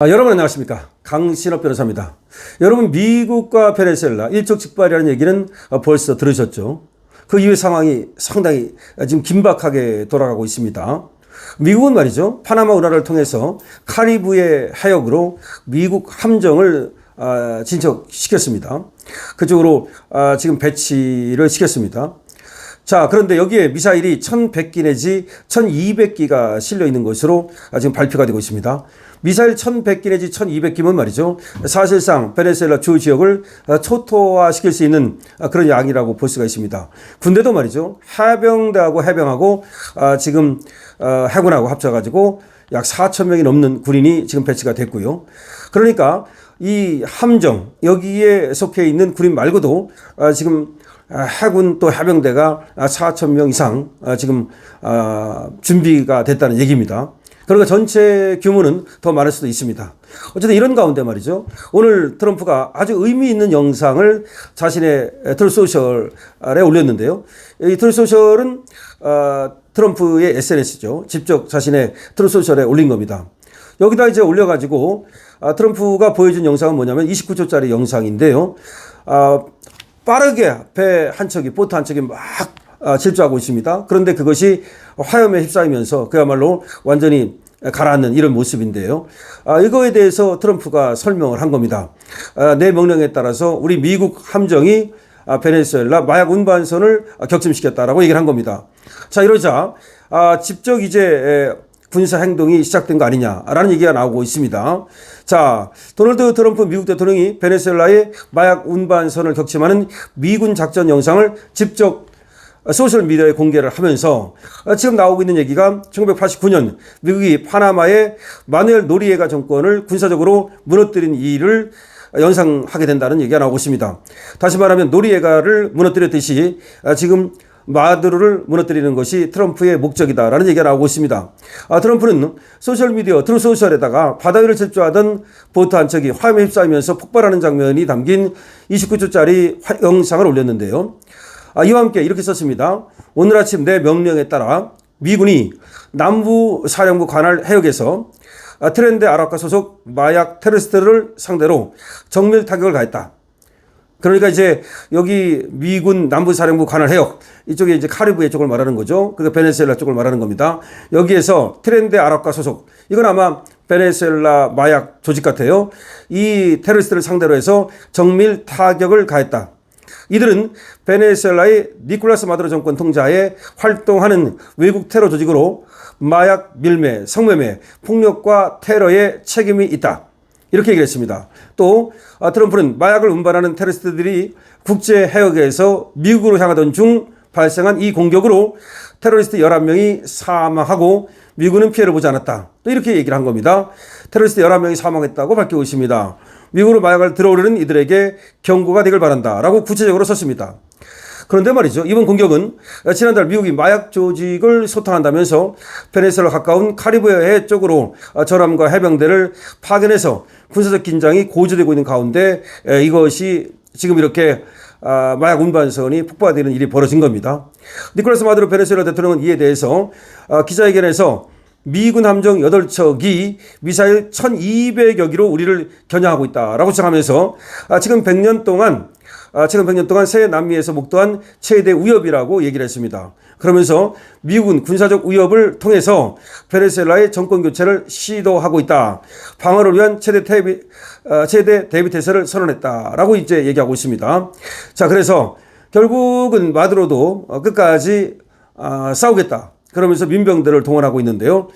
여러분 안녕하십니까, 강신업 변호사입니다. 여러분, 미국과 베네수엘라 일촉즉발이라는 얘기는 벌써 들으셨죠. 그 이후의 상황이 상당히 지금 긴박하게 돌아가고 있습니다. 미국은 말이죠, 파나마 운하를 통해서 카리브해 해역으로 미국 함정을 진척시켰습니다. 그쪽으로 지금 배치를 시켰습니다. 자, 그런데 여기에 미사일이 1100기 내지 1200기가 실려 있는 것으로 지금 발표가 되고 있습니다. 미사일 1100기 내지 1200기면 말이죠, 사실상 베네수엘라 주 지역을 초토화시킬 수 있는 그런 양이라고 볼 수가 있습니다. 군대도 말이죠, 해병대하고 해병하고 지금 해군하고 합쳐가지고 약 4,000명이 넘는 군인이 지금 배치가 됐고요. 그러니까 이 함정, 여기에 속해 있는 군인 말고도 지금 해군 또 해병대가 4,000명 이상 지금 준비가 됐다는 얘기입니다. 그러니까 전체 규모는 더 많을 수도 있습니다. 어쨌든 이런 가운데 말이죠, 오늘 트럼프가 아주 의미 있는 영상을 자신의 트루 소셜에 올렸는데요. 이 트루 소셜은 트럼프의 SNS죠. 직접 자신의 트루 소셜에 올린 겁니다. 여기다 이제 올려가지고 트럼프가 보여준 영상은 뭐냐면 29초짜리 영상인데요. 빠르게 배 한 척이, 보트 한 척이 막 질주하고 있습니다. 그런데 그것이 화염에 휩싸이면서 그야말로 완전히 가라앉는 이런 모습인데요. 이거에 대해서 트럼프가 설명을 한 겁니다. 내 명령에 따라서 우리 미국 함정이 베네수엘라 마약 운반선을 격침시켰다라고 얘기를 한 겁니다. 자, 이러자 직접 이제 군사 행동이 시작된 거 아니냐라는 얘기가 나오고 있습니다. 자, 도널드 트럼프 미국 대통령이 베네수엘라의 마약 운반선을 격침하는 미군 작전 영상을 직접 소셜미디어에 공개를 하면서 지금 나오고 있는 얘기가 1989년 미국이 파나마의 마누엘 노리에가 정권을 군사적으로 무너뜨린 일을 연상하게 된다는 얘기가 나오고 있습니다. 다시 말하면 노리에가를 무너뜨렸듯이 지금 마두로를 무너뜨리는 것이 트럼프의 목적이다라는 얘기가 나오고 있습니다. 트럼프는 소셜미디어 트루 소셜에다가 바다 위를 질주하던 보트 한 척이 화염에 휩싸이면서 폭발하는 장면이 담긴 29초짜리 영상을 올렸는데요. 이와 함께 이렇게 썼습니다. 오늘 아침 내 명령에 따라 미군이 남부 사령부 관할 해역에서 트렌드 아라카 소속 마약 테러리스트를 상대로 정밀 타격을 가했다. 그러니까 이제 여기 미군 남부사령부 관할 해역, 이쪽에 이제 카리브해 쪽을 말하는 거죠. 그러니까 베네수엘라 쪽을 말하는 겁니다. 여기에서 트렌드 아랍과 소속, 이건 아마 베네수엘라 마약 조직 같아요. 이 테러리스트를 상대로 해서 정밀 타격을 가했다. 이들은 베네수엘라의 니콜라스 마두로 정권 통자에 활동하는 외국 테러 조직으로 마약 밀매, 성매매, 폭력과 테러에 책임이 있다. 이렇게 얘기를 했습니다. 또 트럼프는 마약을 운반하는 테러리스트들이 국제 해역에서 미국으로 향하던 중 발생한 이 공격으로 테러리스트 11명이 사망하고 미국은 피해를 보지 않았다. 또 이렇게 얘기를 한 겁니다. 테러리스트 11명이 사망했다고 밝히고 있습니다. 미국으로 마약을 들어오려는 이들에게 경고가 되길 바란다 라고 구체적으로 썼습니다. 그런데 말이죠, 이번 공격은 지난달 미국이 마약 조직을 소탕한다면서 베네수엘라 가까운 카리브해 쪽으로 전함과 해병대를 파견해서 군사적 긴장이 고조되고 있는 가운데 이것이 지금 이렇게 마약 운반선이 폭파되는 일이 벌어진 겁니다. 니콜라스 마두로 베네수엘라 대통령은 이에 대해서 기자회견에서 미군 함정 8척이 미사일 1200여 기로 우리를 겨냥하고 있다라고 주장하면서 지금 100년 동안 새 남미에서 목도한 최대 위협이라고 얘기를 했습니다. 그러면서 미국은 군사적 위협을 통해서 베네수엘라의 정권 교체를 시도하고 있다. 방어를 위한 최대 대비 태세를 선언했다라고 이제 얘기하고 있습니다. 자, 그래서 결국은 마두로도 끝까지 싸우겠다. 그러면서 민병대를 동원하고 있는데요.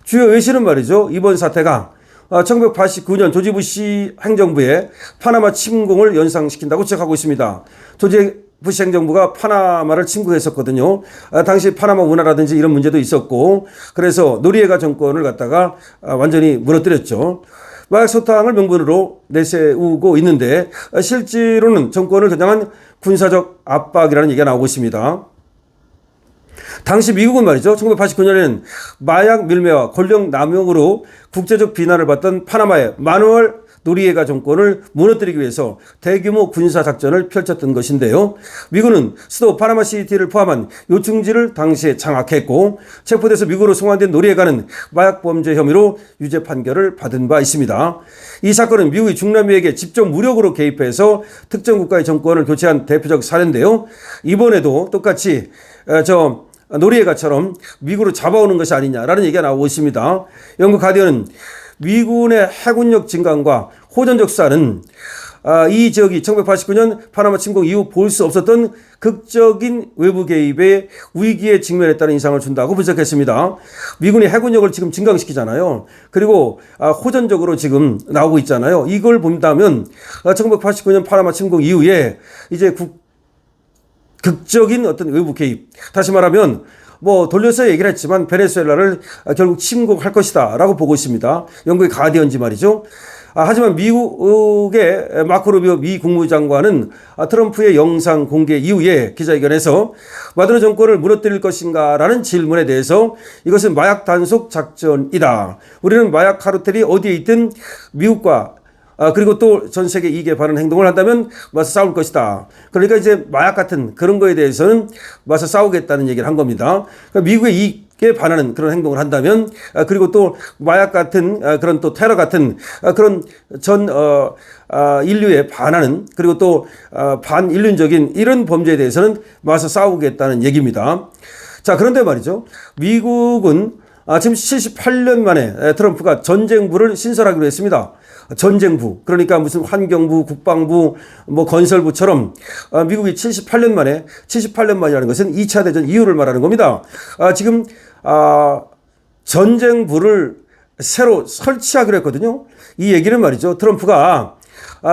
주요 외신은 말이죠, 이번 사태가 1989년 조지 부시 행정부의 파나마 침공을 연상시킨다고 지적하고 있습니다. 조지 부시 행정부가 파나마를 침공했었거든요. 당시 파나마 운하라든지 이런 문제도 있었고, 그래서 노리에가 정권을 갖다가 완전히 무너뜨렸죠. 마약 소탕을 명분으로 내세우고 있는데 실제로는 정권을 겨냥한 군사적 압박이라는 얘기가 나오고 있습니다. 당시 미국은 말이죠, 1989년에는 마약 밀매와 권력 남용으로 국제적 비난을 받던 파나마의 마누엘 노리에가 정권을 무너뜨리기 위해서 대규모 군사작전을 펼쳤던 것인데요. 미군은 수도 파나마시티를 포함한 요충지를 당시에 장악했고 체포돼서 미국으로 송환된 노리에가는 마약범죄 혐의로 유죄 판결을 받은 바 있습니다. 이 사건은 미국이 중남미에게 직접 무력으로 개입해서 특정 국가의 정권을 교체한 대표적 사례인데요. 이번에도 똑같이 노리에가처럼 미국으로 잡아오는 것이 아니냐라는 얘기가 나오고 있습니다. 영국 가디언은 미군의 해군력 증강과 호전적 수사는 이 지역이 1989년 파나마 침공 이후 볼 수 없었던 극적인 외부 개입의 위기에 직면했다는 인상을 준다고 분석했습니다. 미군이 해군력을 지금 증강시키잖아요. 그리고 호전적으로 지금 나오고 있잖아요. 이걸 본다면 1989년 파나마 침공 이후에 이제 극적인 어떤 외부 개입, 다시 말하면 돌려서 얘기를 했지만 베네수엘라를 결국 침공할 것이다 라고 보고 있습니다. 영국의 가디언지 말이죠. 하지만 미국의 마코 루비오 미 국무장관은 트럼프의 영상 공개 이후에 기자회견에서 마두로 정권을 무너뜨릴 것인가 라는 질문에 대해서 이것은 마약 단속 작전이다. 우리는 마약 카르텔이 어디에 있든 미국과 그리고 또 전 세계 이익에 바른 행동을 한다면 맞서 싸울 것이다. 그러니까 이제 마약 같은 그런 거에 대해서는 맞서 싸우겠다는 얘기를 한 겁니다. 그러니까 미국의 이익에 반하는 그런 행동을 한다면 그리고 또 마약 같은 그런 또 테러 같은 그런 전 인류에 반하는 그리고 또 반인륜적인 이런 범죄에 대해서는 맞서 싸우겠다는 얘기입니다. 자, 그런데 말이죠. 미국은 지금 78년 만에 트럼프가 전쟁부를 신설하기로 했습니다. 전쟁부, 그러니까 무슨 환경부, 국방부, 건설부처럼 미국이 78년 만이라는 것은 2차 대전 이후를 말하는 겁니다. 지금 전쟁부를 새로 설치하기로 했거든요. 이 얘기는 말이죠. 트럼프가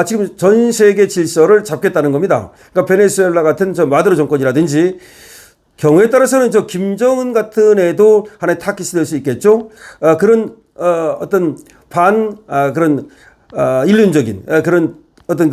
지금 전 세계 질서를 잡겠다는 겁니다. 그러니까 베네수엘라 같은 마두로 정권이라든지 경우에 따라서는 김정은 같은 애도 하나의 타깃이 될 수 있겠죠. 그런 어떤 그런 인륜적인 그런 어떤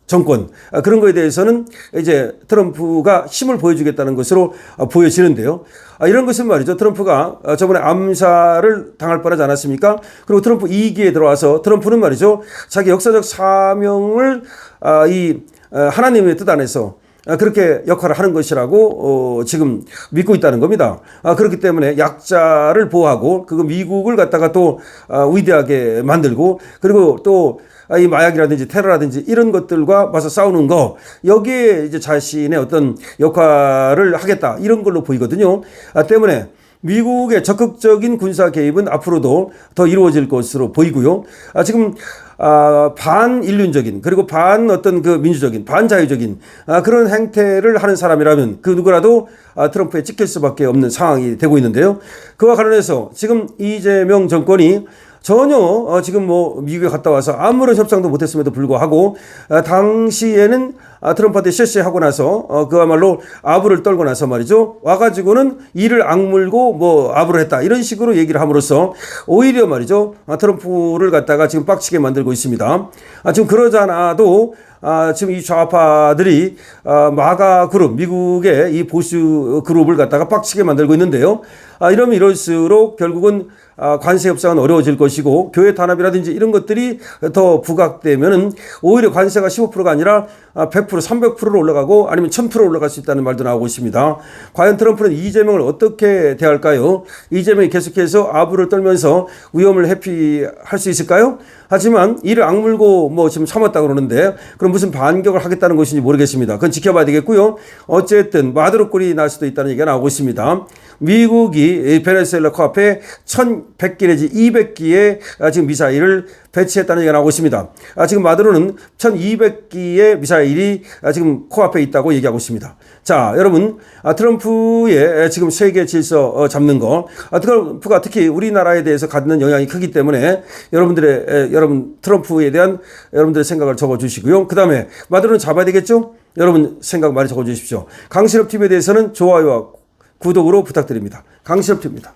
정권 그런 거에 대해서는 이제 트럼프가 힘을 보여주겠다는 것으로 보여지는데요. 이런 것은 말이죠. 트럼프가 저번에 암살을 당할 뻔하지 않았습니까? 그리고 트럼프 2기에 들어와서 트럼프는 말이죠. 자기 역사적 사명을 하나님의 뜻 안에서 그렇게 역할을 하는 것이라고 지금 믿고 있다는 겁니다. 그렇기 때문에 약자를 보호하고 그거 미국을 갖다가 또 위대하게 만들고 그리고 또 이 마약이라든지 테러라든지 이런 것들과 맞서 싸우는 거 여기에 이제 자신의 어떤 역할을 하겠다 이런 걸로 보이거든요. 때문에 미국의 적극적인 군사 개입은 앞으로도 더 이루어질 것으로 보이고요. 지금 반인륜적인 그리고 민주적인 반자유적인 그런 행태를 하는 사람이라면 그 누구라도 트럼프에 찍힐 수밖에 없는 상황이 되고 있는데요. 그와 관련해서 지금 이재명 정권이 전혀 지금 미국에 갔다 와서 아무런 협상도 못했음에도 불구하고 당시에는 트럼프한테 쉐쉐하고 나서 그야말로 아부를 떨고 나서 말이죠. 와가지고는 이를 악물고 아부를 했다 이런 식으로 얘기를 함으로써 오히려 말이죠. 트럼프를 갖다가 지금 빡치게 만들고 있습니다. 지금 그러잖아도 지금 이 좌파들이 마가 그룹 미국의 이 보수 그룹을 갖다가 빡치게 만들고 있는데요. 이러면 이럴수록 결국은 관세 협상은 어려워질 것이고 교회 탄압이라든지 이런 것들이 더 부각되면은 오히려 관세가 15%가 아니라 100%, 300%로 올라가고 아니면 1000% 올라갈 수 있다는 말도 나오고 있습니다. 과연 트럼프는 이재명을 어떻게 대할까요? 이재명이 계속해서 아부를 떨면서 위험을 회피할 수 있을까요? 하지만 이를 악물고 지금 참았다고 그러는데 그럼 무슨 반격을 하겠다는 것인지 모르겠습니다. 그건 지켜봐야 되겠고요. 어쨌든 마두로 꼴이 날 수도 있다는 얘기가 나오고 있습니다. 미국이 베네수엘라 코앞에 1100기 내지 200기의 지금 미사일을 배치했다는 얘기가 나오고 있습니다. 지금 마두로는 1200기의 미사일이 지금 코앞에 있다고 얘기하고 있습니다. 자, 여러분, 트럼프의 지금 세계 질서 잡는 거, 트럼프가 특히 우리나라에 대해서 갖는 영향이 크기 때문에 여러분 트럼프에 대한 여러분들의 생각을 적어 주시고요. 그 다음에 마두로는 잡아야 되겠죠? 여러분 생각 많이 적어 주십시오. 강신업 TV에 대해서는 좋아요와 구독으로 부탁드립니다. 강신업 TV입니다.